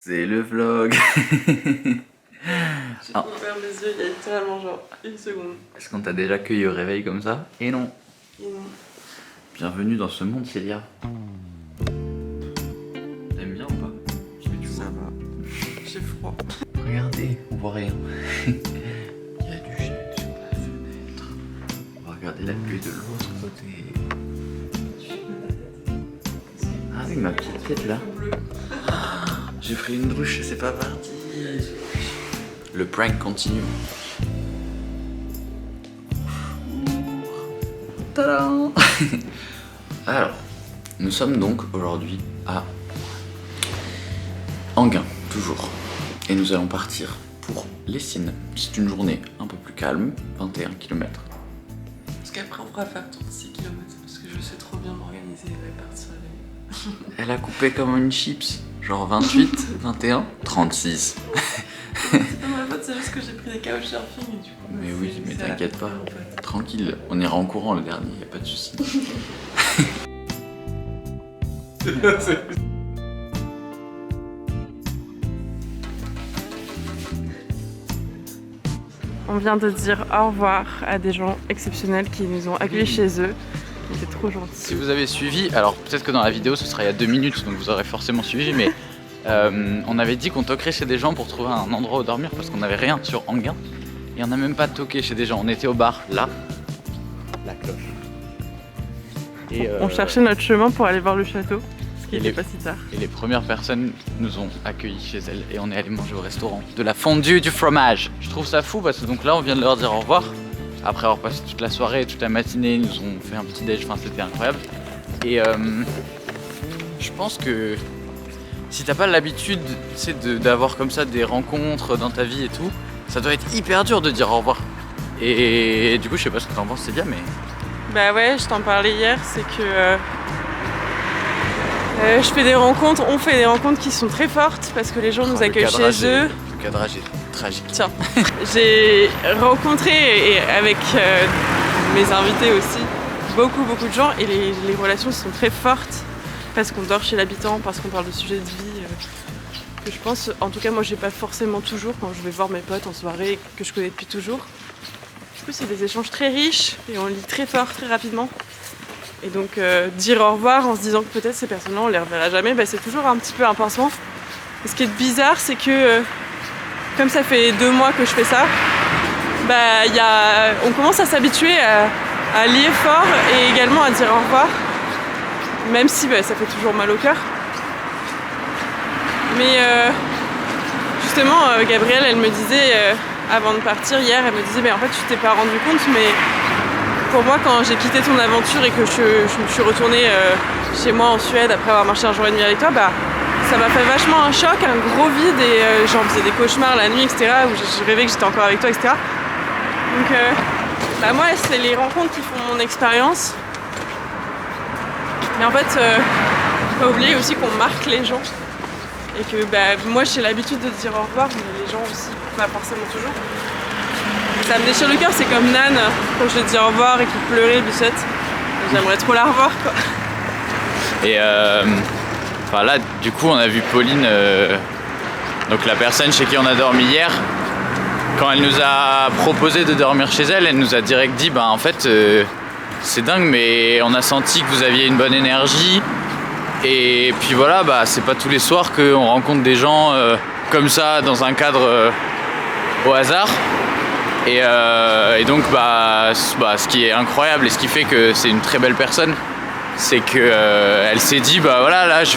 C'est le vlog. J'ai ouvert les yeux il y a littéralement genre une seconde. Est-ce qu'on t'a déjà accueilli au réveil comme ça? Et non. Et non. Bienvenue dans ce monde, Célia. T'aimes bien ou pas? Ça va. J'ai froid. Regardez, on voit rien. Il y a du gel sur la fenêtre. On va regarder la pluie de l'autre côté. Ah oui, ma petite tête là. J'ai pris une douche, c'est pas parti. Le prank continue. Tadam. Alors, nous sommes donc aujourd'hui à Enghien, toujours. Et nous allons partir pour Lessines. C'est une journée un peu plus calme, 21 km. Parce qu'après on pourra faire 36 km parce que je sais trop bien m'organiser et répartir les... Elle a coupé comme une chips. Genre 28, 21, 36. C'est pas ma faute, c'est juste que j'ai pris des couchsurfing et du coup... Mais oui, mais c'est t'inquiète la- pas. en fait. Tranquille, on ira en courant le dernier, y a pas de soucis. On vient de dire au revoir à des gens exceptionnels qui nous ont accueillis chez eux. C'était trop gentil. Si vous avez suivi, alors peut-être que dans la vidéo ce sera il y a 2 minutes, donc vous aurez forcément suivi, mais on avait dit qu'on toquerait chez des gens pour trouver un endroit où dormir parce qu'on n'avait rien sur Enghien. Et on n'a même pas toqué chez des gens, on était au bar, là, la cloche. Et, On cherchait notre chemin pour aller voir le château, ce qui Et n'était les- pas si tard. Et les premières personnes nous ont accueillis chez elles et on est allé manger au restaurant. De la fondue et du fromage. Je trouve ça fou parce que donc là on vient de leur dire au revoir. Après avoir passé toute la soirée, toute la matinée, ils nous ont fait un petit déj, enfin c'était incroyable. Et je pense que si t'as pas l'habitude d'avoir comme ça des rencontres dans ta vie et tout, ça doit être hyper dur de dire au revoir. Et du coup je sais pas ce que t'en penses, c'est bien, mais Bah ouais, je t'en parlais hier, c'est que je fais des rencontres, on fait des rencontres qui sont très fortes parce que les gens nous le accueillent cadrage chez eux. Le cadrage est tragique. Tiens, j'ai rencontré et avec mes invités aussi beaucoup de gens et les relations sont très fortes parce qu'on dort chez l'habitant, parce qu'on parle de sujets de vie que je pense, en tout cas moi j'ai pas forcément toujours quand je vais voir mes potes en soirée que je connais depuis toujours. Du coup c'est des échanges très riches et on lit très fort, très rapidement. Et donc dire au revoir en se disant que peut-être ces personnes-là on les reverra jamais, bah, c'est toujours un petit peu un pincement. Et ce qui est bizarre c'est que comme ça fait 2 mois que je fais ça, bah, on commence à s'habituer à lier fort et également à dire au revoir, même si bah, ça fait toujours mal au cœur. Mais justement, Gabrielle, elle me disait, avant de partir hier, elle me disait, mais en fait tu t'es pas rendu compte, mais pour moi quand j'ai quitté ton aventure et que je me suis retournée chez moi en Suède après avoir marché un jour et demi avec toi, bah, ça m'a fait vachement un choc, un gros vide et j'en faisais des cauchemars la nuit, etc. où je rêvais que j'étais encore avec toi, etc. Donc bah moi c'est les rencontres qui font mon expérience. Mais en fait, faut pas oublier aussi qu'on marque les gens. Et que bah, moi j'ai l'habitude de dire au revoir, mais les gens aussi, pas forcément toujours. Ça me déchire le cœur, c'est comme Nan, quand je lui dis au revoir et qu'il pleurait, Bichette. J'aimerais trop la revoir quoi. Et enfin là, du coup, on a vu Pauline, donc la personne chez qui on a dormi hier. Quand elle nous a proposé de dormir chez elle, elle nous a direct dit, bah en fait, c'est dingue, mais on a senti que vous aviez une bonne énergie. Et puis voilà, bah c'est pas tous les soirs qu'on rencontre des gens comme ça dans un cadre au hasard. Et donc ce qui est incroyable et ce qui fait que c'est une très belle personne, c'est que elle s'est dit bah voilà, là je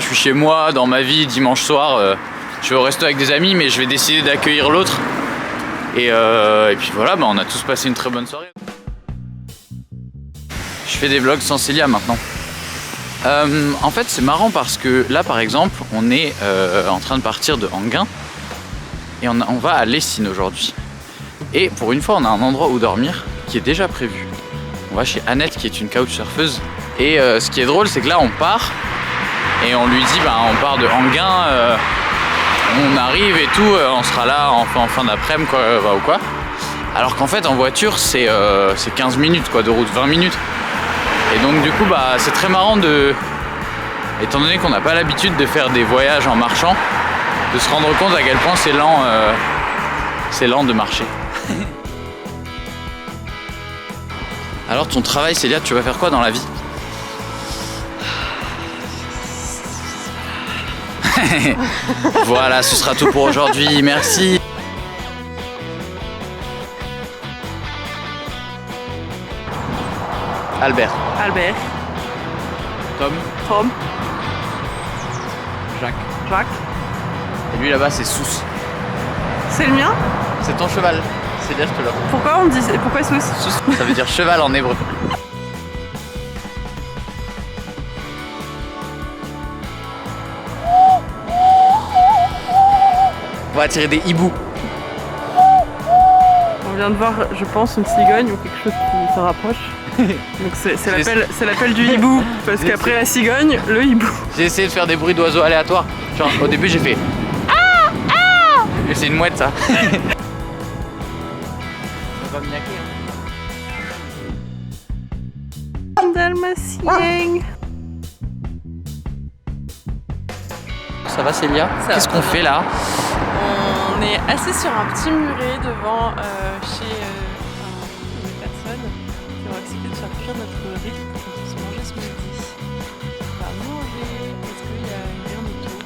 suis chez moi dans ma vie dimanche soir, je vais au resto avec des amis mais je vais décider d'accueillir l'autre. Et puis voilà, bah on a tous passé une très bonne soirée. Je fais des vlogs sans Célia maintenant. En fait c'est marrant parce que là par exemple on est en train de partir de Enghien et on va à Lessines aujourd'hui. Et pour une fois on a un endroit où dormir qui est déjà prévu. On va chez Annette qui est une couchsurfeuse. Et ce qui est drôle c'est que là on part et on lui dit bah on part de Enghien, on arrive et tout, on sera là en fin d'après-midi quoi, ou quoi. Alors qu'en fait en voiture c'est 15 minutes quoi, de route, 20 minutes. Et donc du coup bah c'est très marrant étant donné qu'on n'a pas l'habitude de faire des voyages en marchant, de se rendre compte à quel point c'est lent de marcher. Alors ton travail, Célia, tu vas faire quoi dans la vie? Voilà, ce sera tout pour aujourd'hui, merci. Albert. Albert. Tom. Tom. Jacques. Jacques. Et lui là-bas, c'est Sous. C'est le mien? C'est ton cheval. Célia, je te l'offre. Pourquoi on dit... Pourquoi Sous? Sous, ça veut dire cheval en hébreu. On va attirer des hiboux. On vient de voir, je pense, une cigogne ou quelque chose qui se rapproche. Donc c'est l'appel du hibou, parce qu'après la cigogne, le hibou. J'ai essayé de faire des bruits d'oiseaux aléatoires. Genre au début j'ai fait ah ah. Et c'est une mouette ça. Ça va me niaquer. Dalmatien. Ça va Célia? Qu'est-ce qu'on fait là? On est assis sur un petit muret devant chez une personne qui ont accepté de faire cuire notre riz pour qu'on puisse manger ce midi. On va manger parce qu'il y a rien autour.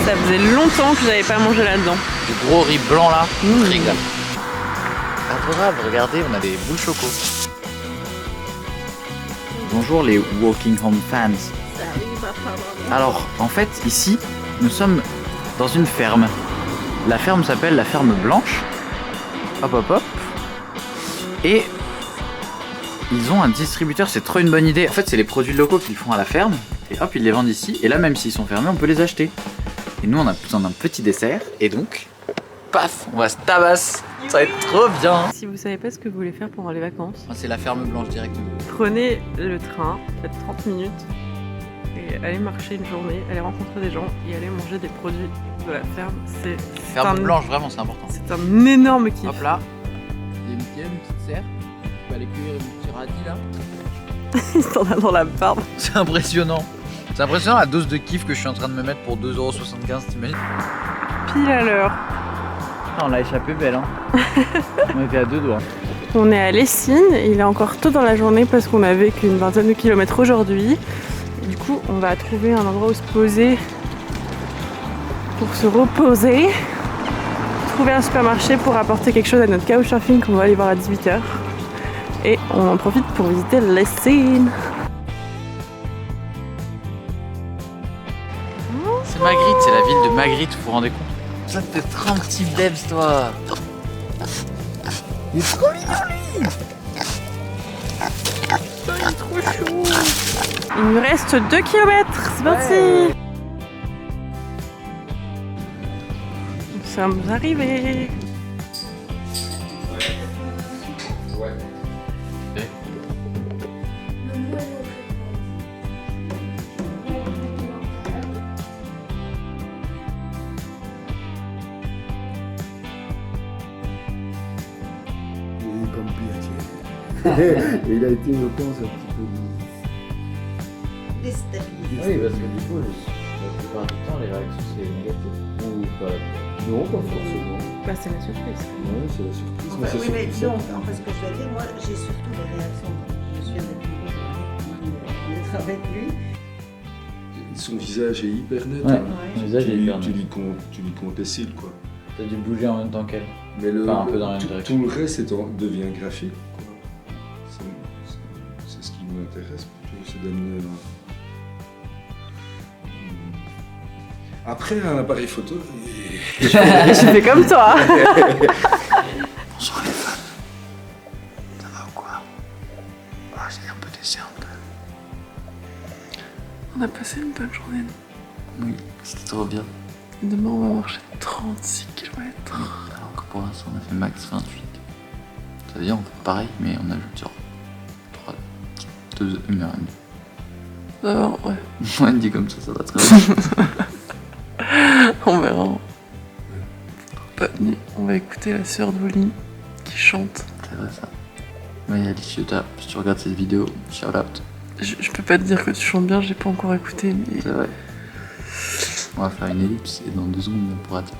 Ça faisait longtemps que j'avais pas mangé là-dedans. Du gros riz blanc là, régal. Adorable, regardez, on a des boules choco. Bonjour les Walking Home fans. Alors, en fait, ici, nous sommes dans une ferme. La ferme s'appelle la ferme Blanche. Hop hop hop. Et ils ont un distributeur, c'est trop une bonne idée. En fait, c'est les produits locaux qu'ils font à la ferme. Et hop, ils les vendent ici. Et là, même s'ils sont fermés, on peut les acheter. Et nous, on a besoin d'un petit dessert. Et donc, paf, on va se tabasse. Ça va être trop bien. Si vous savez pas ce que vous voulez faire pendant les vacances, C'est la ferme Blanche directement. prenez le train, faites 30 minutes et allez marcher une journée, allez rencontrer des gens et allez manger des produits de la ferme. C'est Ferme Blanche, vraiment, c'est important. C'est un énorme kiff. Hop là, il y a une petite serre. Tu peux aller cueillir une petite radis là. Il s'en a dans la barbe. C'est impressionnant. C'est impressionnant la dose de kiff que je suis en train de me mettre pour 2,75 €, t'imagines? Pile à l'heure. On l'a échappé belle, hein. On était à 2 doigts. On est à Lessines, il est encore tôt dans la journée parce qu'on avait qu'une vingtaine de kilomètres aujourd'hui. Du coup, on va trouver un endroit où se poser pour se reposer. Trouver un supermarché pour apporter quelque chose à notre couchsurfing qu'on va aller voir à 18 h. Et on en profite pour visiter Lessines. C'est Magritte, c'est la ville de Magritte, vous vous rendez compte? Ça te fait 30 petits bebs, toi. Il est trop mignon, lui. Il est trop chaud. Il nous reste 2 km, c'est parti. Nous sommes arrivés. Et il a été, je pense, un petit peu déstabilisé. Oui, parce que du coup, la plupart du temps, les réactions, c'est négatif. Ou pas? Non, pas forcément. Bah, c'est la surprise. Ouais, c'est la surprise. Enfin, c'est oui, mais surtout non, ça. parce que je dois dire, moi, j'ai surtout les réactions. Je suis avec lui, d'être avec lui. Son visage est hyper net. Ouais, hein. son visage est hyper net. Tu lui comptes les cils, quoi. T'as dû bouger en même temps qu'elle. Mais Enfin, un peu dans la même tout direction. le reste devient graphique, quoi. C'est ce qui m'intéresse plutôt, c'est d'amener Après, un appareil photo. Je fais comme toi. Bonsoir les fans. Ça va ou quoi? Ah, j'ai un peu des cernes. On a passé une bonne journée. Oui, c'était trop bien. Demain, on va marcher 36 km. Alors que pour l'instant, on a fait max 28. Ça veut dire on fait pareil, mais on ajoute genre 1 heure et demie. D'abord, ouais. Ouais, dit comme ça va très bien. On verra. On va écouter la sœur d'Oli qui chante. C'est vrai ça. Ouais, Alice Yota, si tu regardes cette vidéo, shout out. Je peux pas te dire que tu chantes bien, j'ai pas encore écouté, mais C'est vrai. On va faire une ellipse et dans 2 secondes on pourra dire.